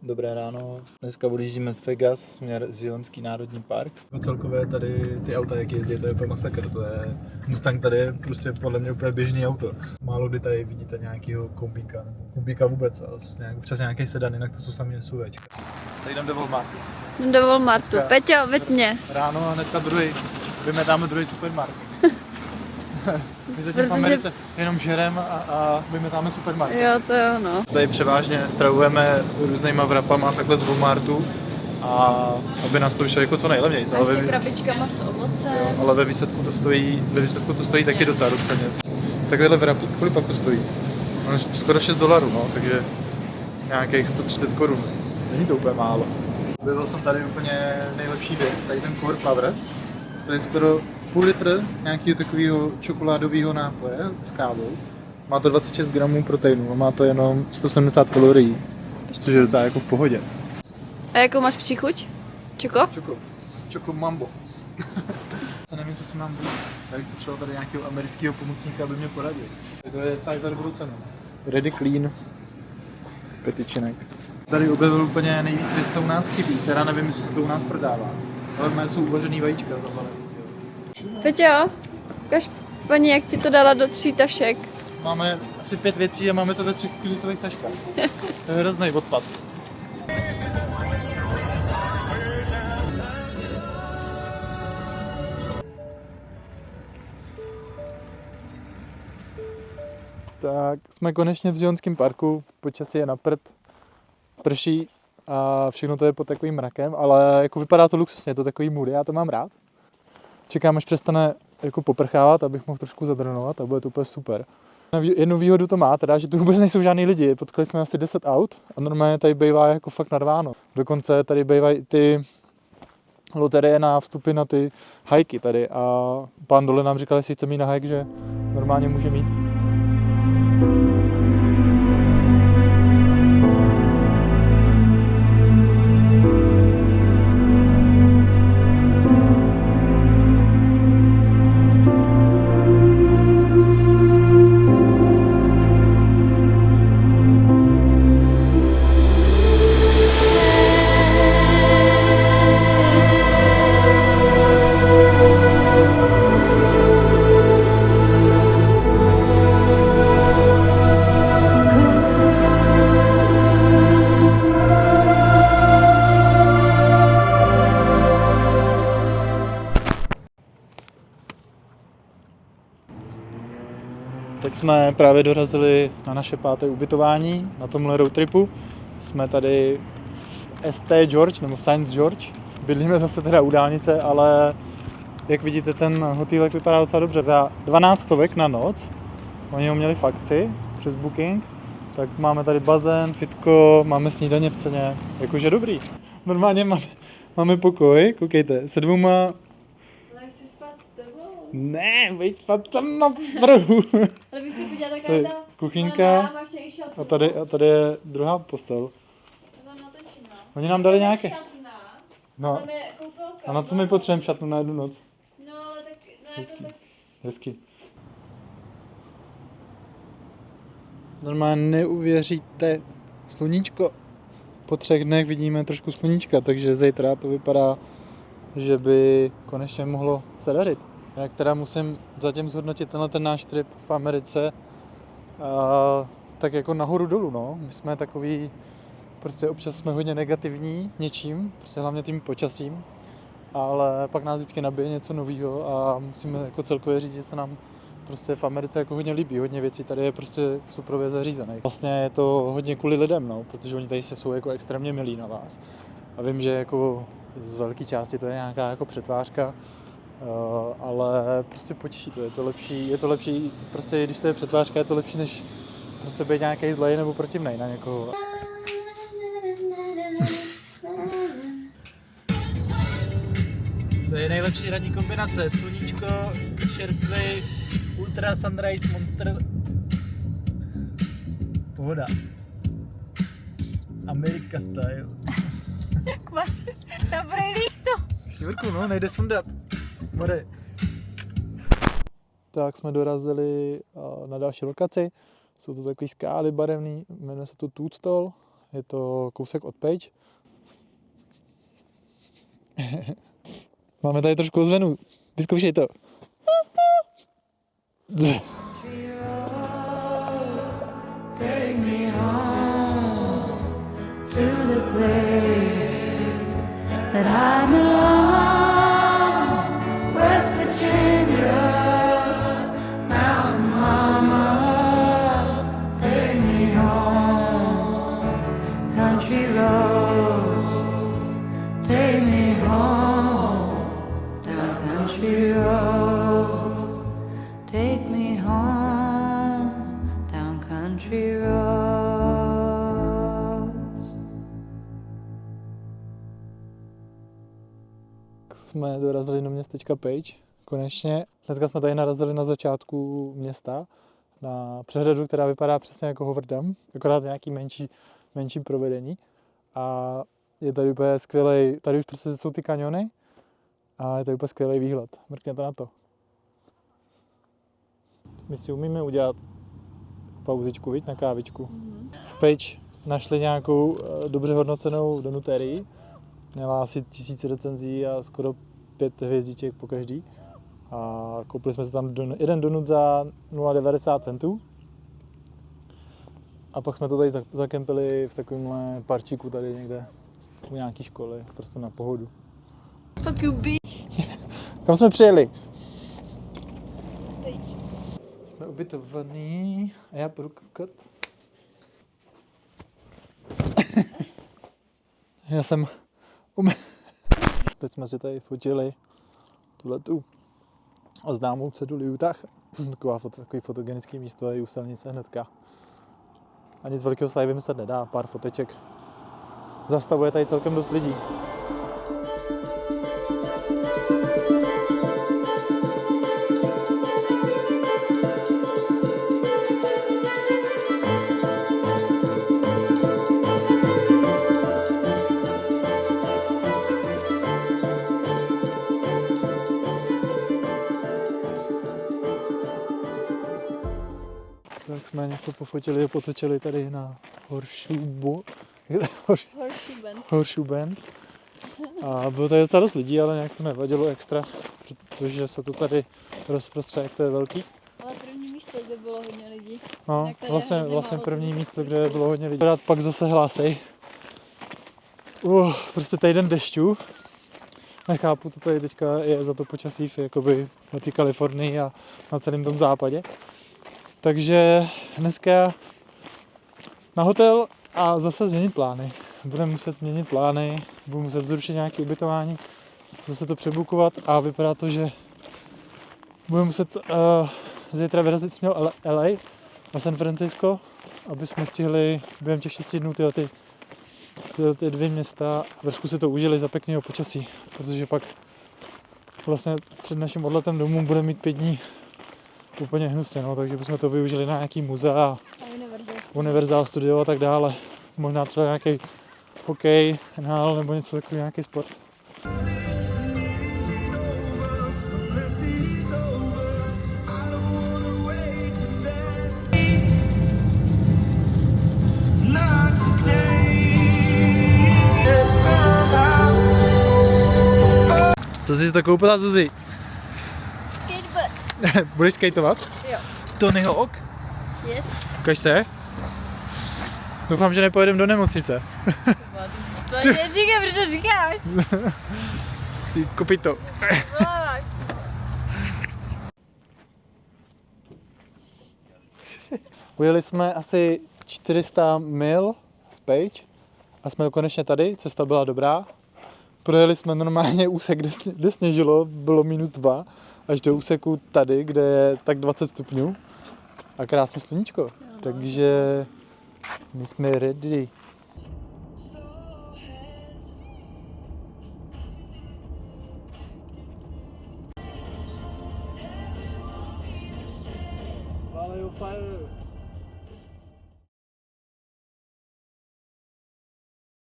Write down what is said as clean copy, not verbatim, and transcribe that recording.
Dobré ráno. Dneska odjíždíme z Vegas, směr Zionský národní park. Celkově tady ty auta, jak jezdí, to je úplně masakr. To je Mustang, tady je prostě podle mě úplně běžný auto. Málo kdy tady vidíte nějakýho kombíka, nebo kombíka vůbec, a přes nějaký sedan, jinak to jsou sami SUVčka. Tady jdem do Walmartu. Jdem do Walmartu. Peťo, veď mě. Ráno a hnedka vymetáme druhý supermarket. My zatím v Americe jenom žerem a vymetáme supermarket. Jo, to jo, no. Tady převážně stravujeme různýma vrapama takhle z Walmartu, a aby nás to vyšlo jako co nejlevněji. A ještě krabičkama s ovocem. Ale ve výsledku to stojí taky docela dost peněz. Takovýhle vrapík, kolik pak to stojí? Skoro $6, no, takže nějakých 130 korun. Není to úplně málo. Objevil jsem tady úplně nejlepší věc, tady ten Core Power. To je skoro půl litr nějakého takového čokoládového nápoje s kávou. Má to 26 gramů proteinu a má to jenom 170 kalorií, což je docela jako v pohodě. A jakou máš příchuť? Čoko? Čoko mambo. Co nevím, co si mám vzít. Já bych potřeboval tady nějakého amerického pomocníka, aby mě poradil. To je celý za dobrou cenu. Ready Clean petičenek. Tady objevil úplně nejvíc věc, co u nás chybí, která nevím, jestli se to u nás prodává. Ale moje jsou uvařený vajíčka. Peťo, ukaž paní, jak ti to dala do 3 tašek. Máme asi 5 věcí a máme to ve 3 kilitrových taškách. To je hrozný odpad. Tak, jsme konečně v Zionském parku, počasí je na prd, prší a všechno to je pod takovým mrakem, ale jako vypadá to luxusně, je to takový moody, já to mám rád. Čekám, až přestane jako poprchávat, abych mohl trošku zadronovat a bude to úplně super. Jednu výhodu to má, teda, že tu vůbec nejsou žádný lidi, potkali jsme asi 10 aut a normálně tady bývá jako fakt narváno. Dokonce tady bývají ty loterie na vstupy na ty hajky tady a pán dole nám říkal, jestli chce mít na hajk, že normálně může mít. Tak jsme právě dorazili na naše 5. ubytování na tomhle roadtripu. Jsme tady v St. George, nebo St. George. Bydlíme zase teda u dálnice, ale jak vidíte, ten hotýlek vypadá docela dobře. Za 12 stovek na noc, oni ho měli v akci přes booking, tak máme tady bazén, fitko, máme snídaně v ceně, jakože dobrý. Normálně máme pokoj, koukejte, se 2. Ne, budeš spát sama v rohu. Ale bych si viděla taková ta kuchyňka a tady je druhá postel. Oni nám dali nějaké. No, a na co my potřebujeme šatnu na jednu noc? No, ale tak ne, Hezky. Normálně neuvěříte, sluníčko. Po 3 dnech vidíme trošku sluníčka, takže zítra to vypadá, že by konečně mohlo se dařit. Jak teda musím zatím zhodnotit ten náš trip v Americe, tak jako nahoru dolů, no. My jsme takový, prostě občas jsme hodně negativní něčím, prostě hlavně tím počasím, ale pak nás vždycky nabije něco nového a musíme jako celkově říct, že se nám prostě v Americe jako hodně líbí, hodně věcí tady je prostě suprově zařízených. Vlastně je to hodně kvůli lidem, no, protože oni tady jsou jako extrémně milí na vás. A vím, že jako z velké části to je nějaká jako přetvářka, ale prostě potěší to, je to lepší, prostě když to je přetvářka, je to lepší, než prostě být nějaký zlej nebo protivnej na někoho. To je nejlepší ranní kombinace, sluníčko, čerstvý, ultra sunrise monster, pohoda. America style. Jak máš dobrý líto. Štěvrku, no, nejde sundat. More. Tak jsme dorazili na další lokaci. Jsou to takový skály barevný, jmenuje se to Toadstool. je to kousek od Page. Máme tady trošku ozvenu, vyzkoušej to. Take me home to the place that I belong. West Virginia, Mountain Mama. Take me home, country roads. Take me home, down country roads. Take me home, down country roads. Jsme dorazili do městečka Page, konečně. Dneska jsme tady narazili na začátku města, na přehradu, která vypadá přesně jako Hoover Dam, akorát nějaký menší provedení. A je tady úplně skvělej, tady už prostě jsou ty kaniony a je tady úplně skvělý výhled. Mrkněte na to. My si umíme udělat pauzičku, viď, na kávičku. V Page našli nějakou dobře hodnocenou donuterii. Měla asi 1000 recenzí a skoro 5 hvězdiček po každý. A koupili jsme si tam jeden donut za 0,90 centů. A pak jsme to tady zakempili v takovémhle parčíku tady někde u nějaký školy, prostě na pohodu. Fuck you, bitch. Kam jsme přijeli? Jsme ubytovaný a já půjdu kakat. Já jsem Teď jsme si tady fotili tuhletu známou ceduli Utah. Takový fotogenický místo je u silnice hnedka. A nic velkého se tady vymyslet nedá, pár foteček. Zastavuje tady celkem dost lidí. Tak jsme něco pofotili a potočili tady na Horseshoe Bend. A bylo tady docela dost lidí, ale nějak to nevadilo extra, protože se to tady rozprostře, jak to je velký. Ale první místo, kde bylo hodně lidí. No, vlastně první místo, kde bylo hodně lidí. Rád pak zase hlásej. Prostě týden dešťů. Nechápu, to tady teďka je za to počasí jakoby na té Kalifornii a na celém tom západě. Takže dneska na hotel a zase změnit plány. Budeme muset změnit plány, budu muset zrušit nějaké ubytování, zase to přebukovat a vypadá to, že budeme muset zítra vyrazit směr LA na San Francisco, aby jsme stihli během těch 6 dnů ty 2 města a trošku si to užili za pěkného počasí, protože pak vlastně před naším odletem domů budeme mít 5 dní úplně hnusně, no, takže bychom to využili na nějaký muzea a Universal Studio a tak dále. Možná třeba nějaký hokej, NHL nebo něco takového, nějaký sport. Co jsi to koupila, Zuzi? Budeš skateovat? Jo. Tony Hawk? Yes. Ukaž se. Doufám, že nepojedeme do nemocnice. To neříkej, proč to říkáš? Ty kopyto. Ujeli jsme asi 400 mil z Page a jsme konečně tady, cesta byla dobrá. Projeli jsme normálně úsek, kde sněžilo, bylo -2, až do úseku tady, kde je tak 20 stupňů a krásně sluníčko. Takže my jsme ready. Fire.